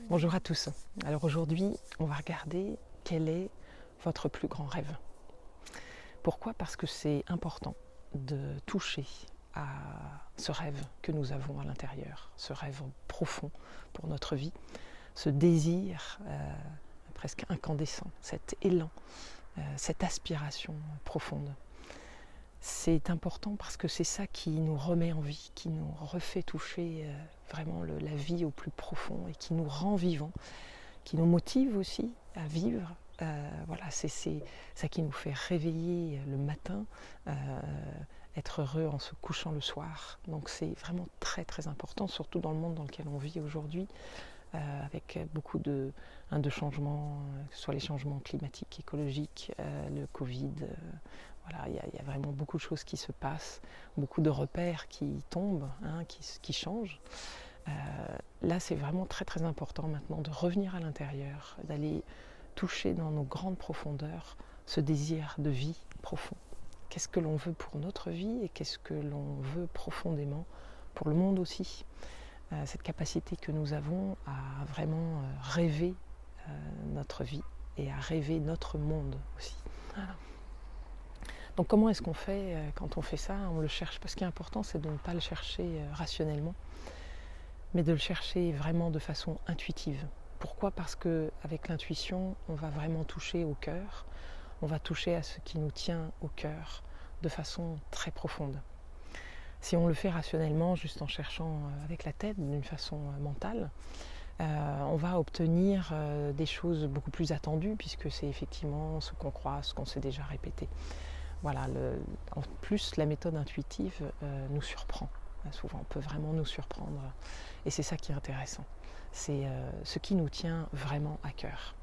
Bonjour à tous. Alors aujourd'hui, on va regarder quel est votre plus grand rêve. Pourquoi ? Parce que c'est important de toucher à ce rêve que nous avons à l'intérieur, ce rêve profond pour notre vie, ce désir presque incandescent, cet élan, cette aspiration profonde. C'est important parce que c'est ça qui nous remet en vie, qui nous refait toucher vraiment la vie au plus profond et qui nous rend vivants, qui nous motive aussi à vivre. Voilà, c'est ça qui nous fait réveiller le matin, être heureux en se couchant le soir. Donc c'est vraiment très très important, surtout dans le monde dans lequel on vit aujourd'hui, avec beaucoup de changements, que ce soit les changements climatiques, écologiques, le Covid. Voilà, il y a vraiment beaucoup de choses qui se passent, beaucoup de repères qui tombent, qui changent. Là, c'est vraiment très très important maintenant de revenir à l'intérieur, d'aller toucher dans nos grandes profondeurs ce désir de vie profond. Qu'est-ce que l'on veut pour notre vie et qu'est-ce que l'on veut profondément pour le monde aussi. Cette capacité que nous avons à vraiment rêver notre vie et à rêver notre monde aussi. Voilà. Donc comment est-ce qu'on fait quand on fait ça ? On le cherche, parce qu'il est important, c'est de ne pas le chercher rationnellement, mais de le chercher vraiment de façon intuitive. Pourquoi ? Parce qu'avec l'intuition, on va vraiment toucher au cœur, on va toucher à ce qui nous tient au cœur de façon très profonde. Si on le fait rationnellement, juste en cherchant avec la tête, d'une façon mentale, on va obtenir des choses beaucoup plus attendues, puisque c'est effectivement ce qu'on croit, ce qu'on s'est déjà répété. Voilà, en plus, la méthode intuitive nous surprend. Souvent, on peut vraiment nous surprendre. Et c'est ça qui est intéressant. C'est ce qui nous tient vraiment à cœur.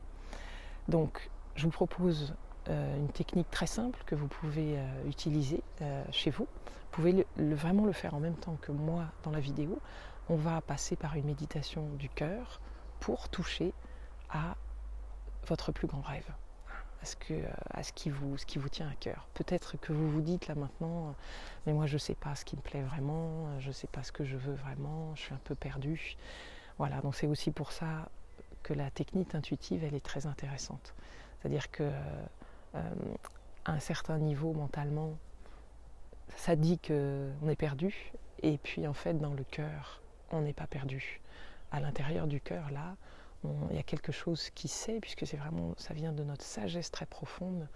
Donc, je vous propose une technique très simple que vous pouvez utiliser chez vous. Vous pouvez vraiment le faire en même temps que moi dans la vidéo. On va passer par une méditation du cœur pour toucher à votre plus grand rêve, à ce qui vous tient à cœur. Peut-être que vous vous dites là maintenant, mais moi je ne sais pas ce qui me plaît vraiment, je ne sais pas ce que je veux vraiment, je suis un peu perdue. Voilà, donc c'est aussi pour ça que la technique intuitive, elle est très intéressante. C'est-à-dire que à un certain niveau mentalement, ça dit qu'on est perdu, et puis en fait dans le cœur, on n'est pas perdu. À l'intérieur du cœur, là, il y a quelque chose qui sait, puisque c'est vraiment, ça vient de notre sagesse très profonde,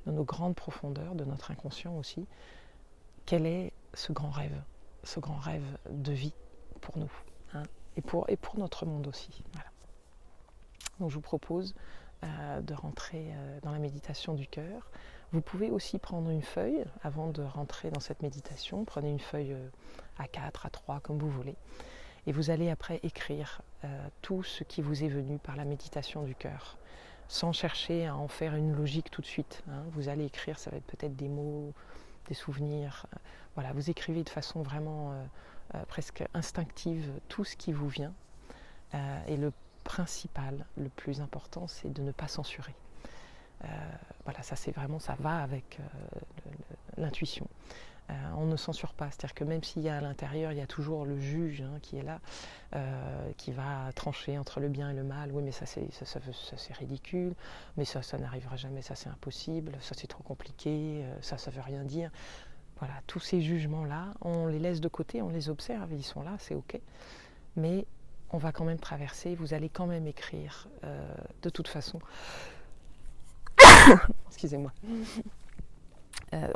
de nos grandes profondeurs, de notre inconscient aussi. Quel est ce grand rêve de vie pour nous, et pour notre monde aussi. Voilà. Donc je vous propose de rentrer dans la méditation du cœur. Vous pouvez aussi prendre une feuille avant de rentrer dans cette méditation. Prenez une feuille A4, A3, comme vous voulez. Et vous allez après écrire tout ce qui vous est venu par la méditation du cœur, sans chercher à en faire une logique tout de suite. Vous allez écrire, ça va être peut-être des mots, des souvenirs. Voilà, vous écrivez de façon vraiment presque instinctive tout ce qui vous vient. Et le principal, le plus important, c'est de ne pas censurer. Voilà, ça c'est vraiment, ça va avec l'intuition. On ne censure pas, c'est-à-dire que même s'il y a à l'intérieur, il y a toujours le juge qui est là, qui va trancher entre le bien et le mal. Oui, mais ça c'est ridicule, mais ça n'arrivera jamais, ça c'est impossible, ça c'est trop compliqué, ça veut rien dire. Voilà, tous ces jugements-là, on les laisse de côté, on les observe, ils sont là, c'est ok. Mais on va quand même traverser, vous allez quand même écrire de toute façon. Excusez-moi.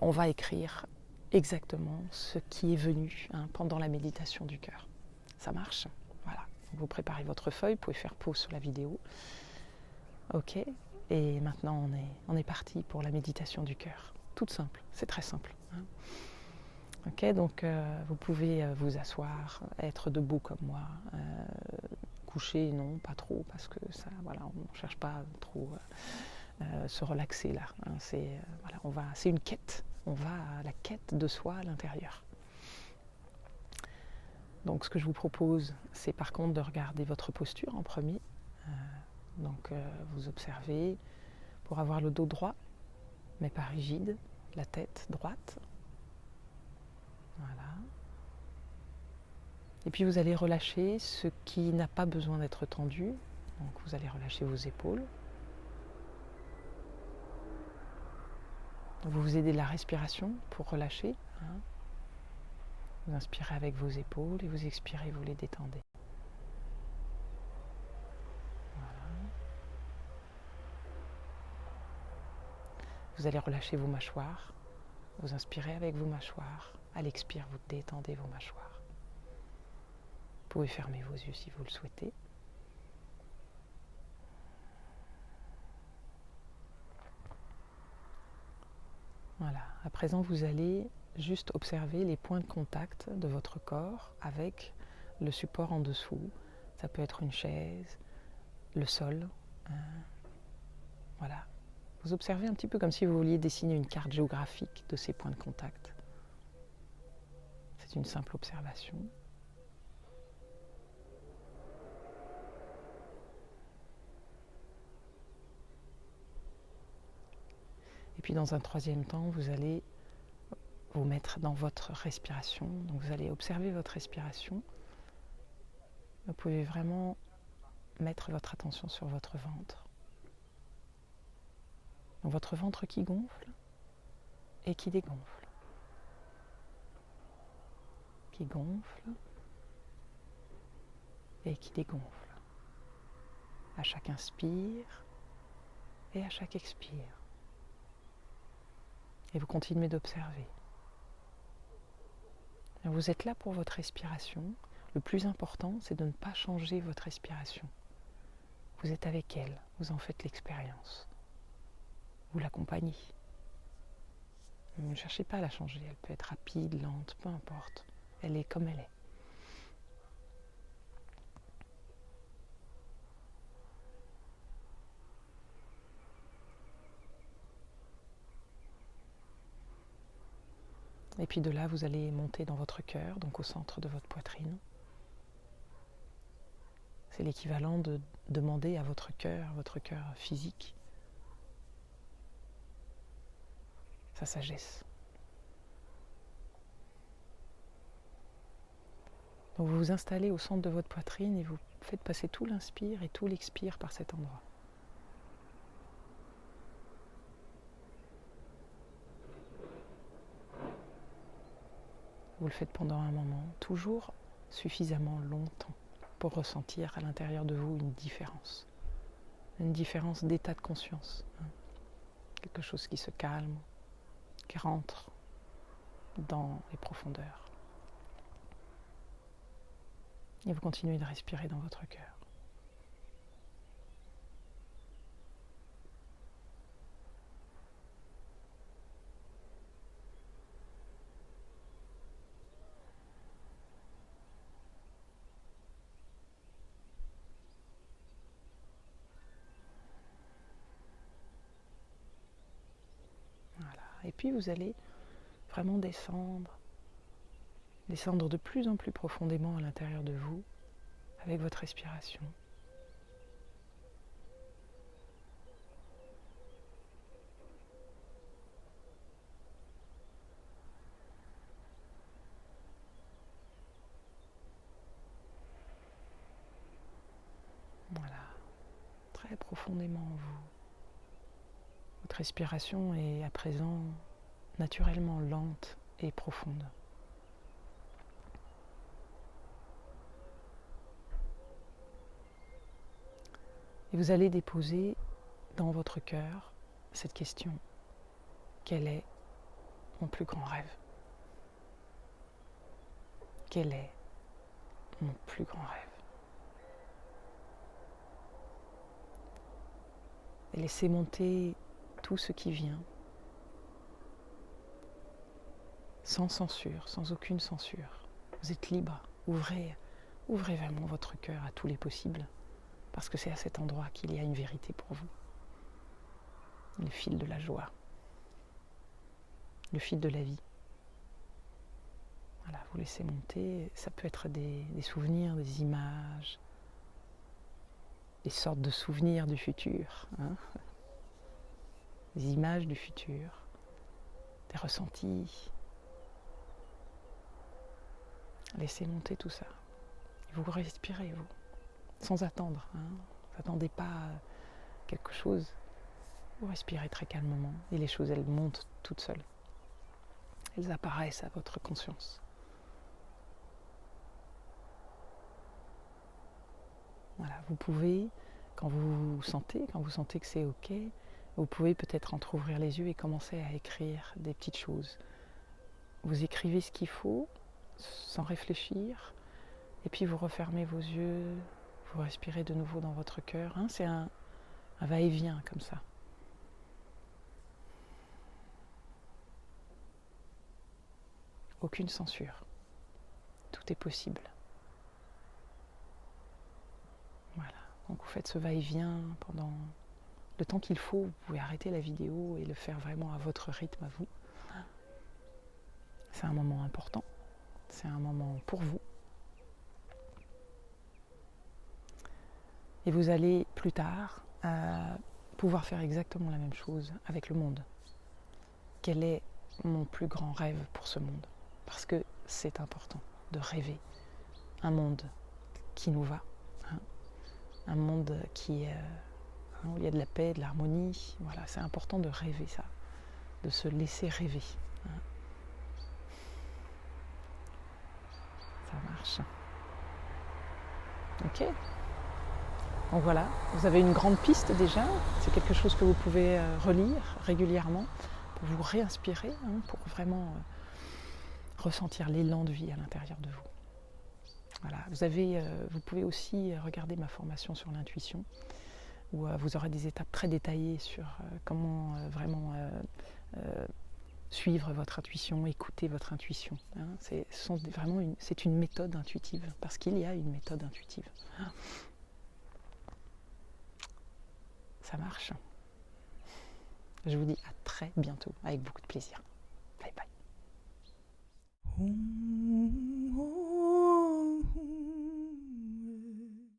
On va écrire exactement ce qui est venu pendant la méditation du cœur. Ça marche ? Voilà. Vous préparez votre feuille, vous pouvez faire pause sur la vidéo. Ok. Et maintenant, on est parti pour la méditation du cœur. Toute simple, c'est très simple. Ok, donc vous pouvez vous asseoir, être debout comme moi. Coucher, non, pas trop, parce que ça, voilà, on ne cherche pas trop se relaxer là. C'est une quête. On va à la quête de soi à l'intérieur. Donc ce que je vous propose, c'est par contre de regarder votre posture en premier. Vous observez pour avoir le dos droit, mais pas rigide, la tête droite. Voilà. Et puis vous allez relâcher ce qui n'a pas besoin d'être tendu. Donc vous allez relâcher vos épaules. Vous vous aidez de la respiration pour relâcher. Vous inspirez avec vos épaules et vous expirez, vous les détendez. Voilà. Vous allez relâcher vos mâchoires. Vous inspirez avec vos mâchoires. À l'expire, vous détendez vos mâchoires. Vous pouvez fermer vos yeux si vous le souhaitez. Voilà. À présent, vous allez juste observer les points de contact de votre corps avec le support en dessous. Ça peut être une chaise, le sol. Voilà. Vous observez un petit peu comme si vous vouliez dessiner une carte géographique de ces points de contact. C'est une simple observation. Et puis dans un troisième temps, vous allez vous mettre dans votre respiration. Donc vous allez observer votre respiration. Vous pouvez vraiment mettre votre attention sur votre ventre. Donc votre ventre qui gonfle et qui dégonfle. Qui gonfle et qui dégonfle. À chaque inspire et à chaque expire. Et vous continuez d'observer. Vous êtes là pour votre respiration. Le plus important, c'est de ne pas changer votre respiration. Vous êtes avec elle, vous en faites l'expérience. Vous l'accompagnez. Ne cherchez pas à la changer, elle peut être rapide, lente, peu importe. Elle est comme elle est. Et puis de là, vous allez monter dans votre cœur, donc au centre de votre poitrine. C'est l'équivalent de demander à votre cœur physique, sa sagesse. Donc vous vous installez au centre de votre poitrine et vous faites passer tout l'inspire et tout l'expire par cet endroit. Vous le faites pendant un moment, toujours suffisamment longtemps pour ressentir à l'intérieur de vous une différence d'état de conscience. Quelque chose qui se calme, qui rentre dans les profondeurs. Et vous continuez de respirer dans votre cœur. Voilà. Et puis vous allez vraiment descendre de plus en plus profondément à l'intérieur de vous avec votre respiration. Voilà, très profondément en vous. Votre respiration est à présent naturellement lente et profonde. Et vous allez déposer dans votre cœur cette question. Quel est mon plus grand rêve? Quel est mon plus grand rêve? Et laissez monter tout ce qui vient, sans censure, sans aucune censure. Vous êtes libre, ouvrez vraiment votre cœur à tous les possibles, parce que c'est à cet endroit qu'il y a une vérité pour vous. Le fil de la joie, le fil de la vie. Voilà, vous laissez monter, ça peut être des souvenirs, des images, des sortes de souvenirs du futur, des images du futur, des ressentis. Laissez monter tout ça. Vous respirez, vous, sans attendre. Hein. Vous n'attendez pas quelque chose. Vous respirez très calmement et les choses, elles montent toutes seules. Elles apparaissent à votre conscience. Voilà, vous pouvez, quand vous sentez que c'est OK, vous pouvez peut-être entrouvrir les yeux et commencer à écrire des petites choses. Vous écrivez ce qu'il faut, sans réfléchir, et puis vous refermez vos yeux, vous respirez de nouveau dans votre cœur. Hein, c'est un va-et-vient comme ça. Aucune censure. Tout est possible. Voilà. Donc vous faites ce va-et-vient pendant le temps qu'il faut. Vous pouvez arrêter la vidéo et le faire vraiment à votre rythme, à vous. C'est un moment important. C'est un moment pour vous. Et vous allez plus tard pouvoir faire exactement la même chose avec le monde. Quel est mon plus grand rêve pour ce monde? Parce que c'est important de rêver un monde qui nous va, hein, un monde qui où il y a de la paix, de l'harmonie. Voilà, c'est important de rêver ça, de se laisser rêver. Hein. Ça marche. Ok. Donc voilà, vous avez une grande piste déjà. C'est quelque chose que vous pouvez relire régulièrement pour vous réinspirer, hein, pour vraiment ressentir l'élan de vie à l'intérieur de vous. Voilà, vous pouvez aussi regarder ma formation sur l'intuition, où vous aurez des étapes très détaillées sur comment vraiment suivre votre intuition, écouter votre intuition. Hein. C'est une méthode intuitive, parce qu'il y a une méthode intuitive. Ça marche. Je vous dis à très bientôt, avec beaucoup de plaisir. Bye bye.